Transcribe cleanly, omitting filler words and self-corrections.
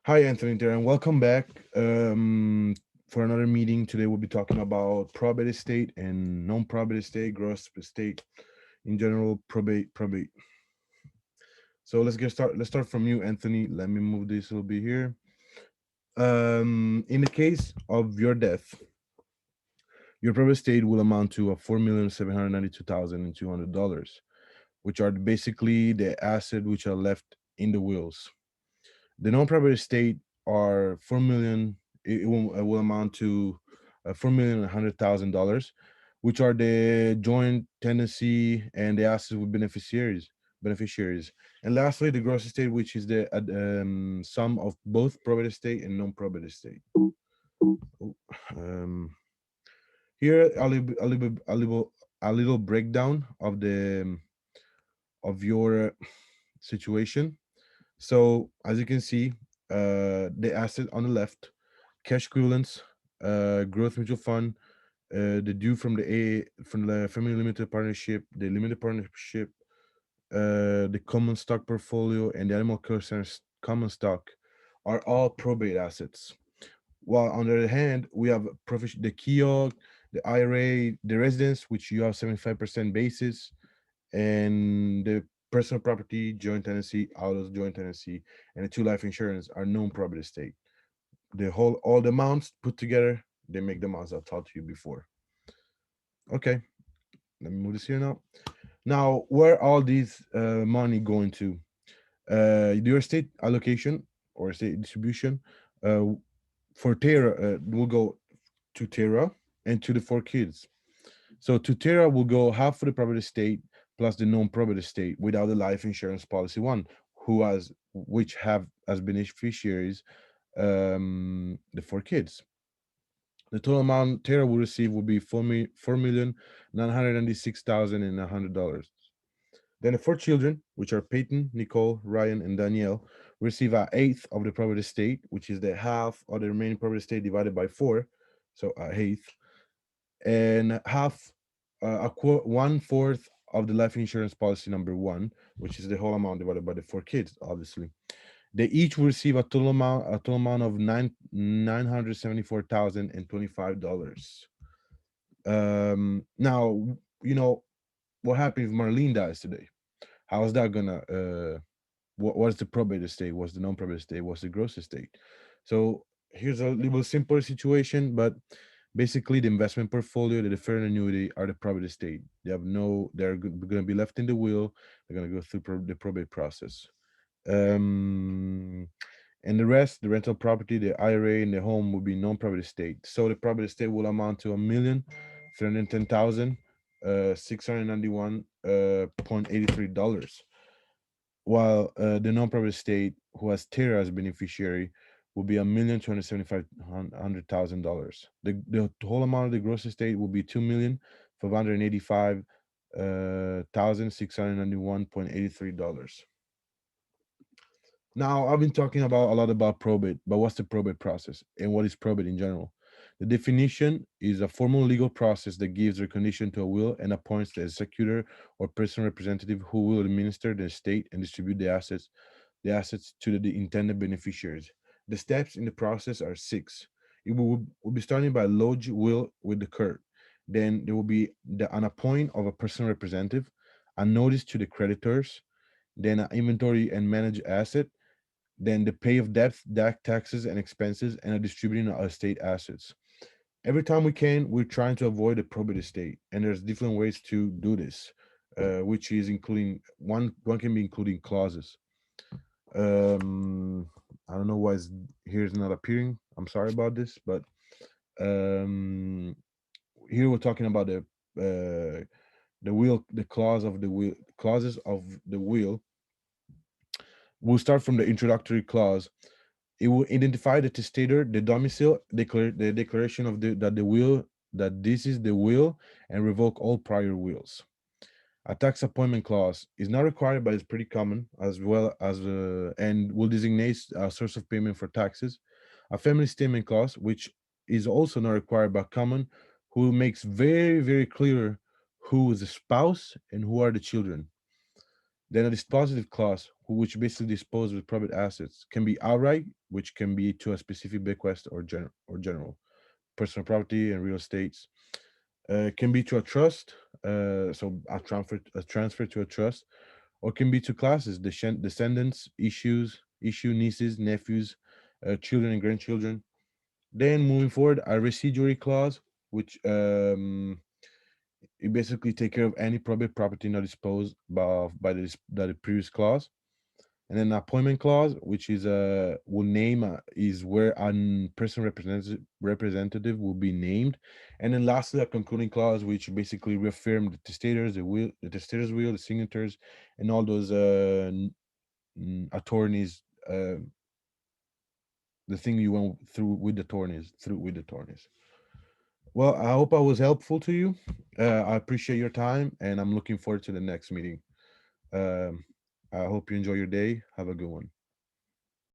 Hi, Anthony there, and welcome back for another meeting. Today we'll be talking about probate estate and non-probate estate, gross estate, in general, probate. So let's get started. Let's start from you, Anthony. Let me move this a little bit here. In the case of your death, your probate estate will amount to a $4,792,200, which are basically the asset which are left in the wills. The non-private estate are 4 million. It will amount to $4,100,000, which are the joint tenancy and the assets with beneficiaries. And lastly, the gross estate, which is the sum of both private estate and non-private estate. Oh, Um, Here, a little breakdown of your situation. So as you can see, the asset on the left, cash equivalents, growth mutual fund, the due from the family limited partnership, the limited partnership, the common stock portfolio, and the animal care center's common stock are all probate assets. While on the other hand, we have the kiosk, the IRA, the residence, which you have 75% basis, and the personal property, joint tenancy, autos, joint tenancy, and the two life insurance are known property estate. All the amounts put together, they make the amounts I taught you before. Okay, let me move this here now. Now, where all these money going to? Your estate allocation or estate distribution uh, for Terra will go to Terra and to the four kids. So to Terra will go half for the private estate plus the non-private estate without the life insurance policy one, which have as beneficiaries the four kids. The total amount Terra will receive will be $4,996,100. Then the four children, which are Peyton, Nicole, Ryan, and Danielle, receive an eighth of the private estate, which is the half of the remaining private estate divided by four, so a eighth, and half, one fourth of the life insurance policy number one, which is the whole amount divided by the four kids, obviously. They each will receive a total amount of $974,025. Now, what happens if Marlene dies today? How is that gonna what's the probate estate, what's the non-probate estate, what's the gross estate? So here's a little simpler situation, but basically the investment portfolio, the deferred annuity are the probate estate. They're going to be left in the will. They're going to go through the probate process. um and the rest, the rental property, the IRA, and the home will be non-private estate. So the private estate will amount to 1,310,000 $691.83, while the non-private estate who has Terra as beneficiary will be $1,275,000. The whole amount of the gross estate will be $2,585,691.83. Now, I've been talking about a lot about probate, but what's the probate process and what is probate in general? The definition is a formal legal process that gives recognition to a will and appoints the executor or personal representative who will administer the estate and distribute the assets to the intended beneficiaries. The steps in the process are six. It will be starting by lodge will with the court. Then there will be an appoint of a personal representative, a notice to the creditors, then an inventory and manage asset, then the pay of debt, taxes and expenses, and a distributing of estate assets. Every time we can, we're trying to avoid a probate estate, and there's different ways to do this, which is including one can be including clauses. I don't know why here's not appearing. I'm sorry about this, but um, here we're talking about the will, the clauses of the will. We'll start from the introductory clause. It will identify the testator, the domicile, the declaration of that the will, that this is the will, and revoke all prior wills. A tax appointment clause is not required, but it's pretty common, as well as and will designate a source of payment for taxes. A family statement clause, which is also not required but common, who makes very very clear who is the spouse and who are the children. Then a dispositive clause, which basically dispose with private assets, can be outright, which can be to a specific bequest or general personal property and real estates. Can be to a trust, so a transfer to a trust, or can be to classes, descendants, issue nieces, nephews, children and grandchildren. Then moving forward, a residuary clause, which it basically take care of any private property not disposed by the previous clause. And then appointment clause, which is will name is where a person representative will be named. And then lastly, a concluding clause, which basically reaffirm the testator's will, the signatures, and all those attorneys, the thing you went through with the attorneys. Well, I hope I was helpful to you. I appreciate your time, and I'm looking forward to the next meeting. Um, I hope you enjoy your day. Have a good one.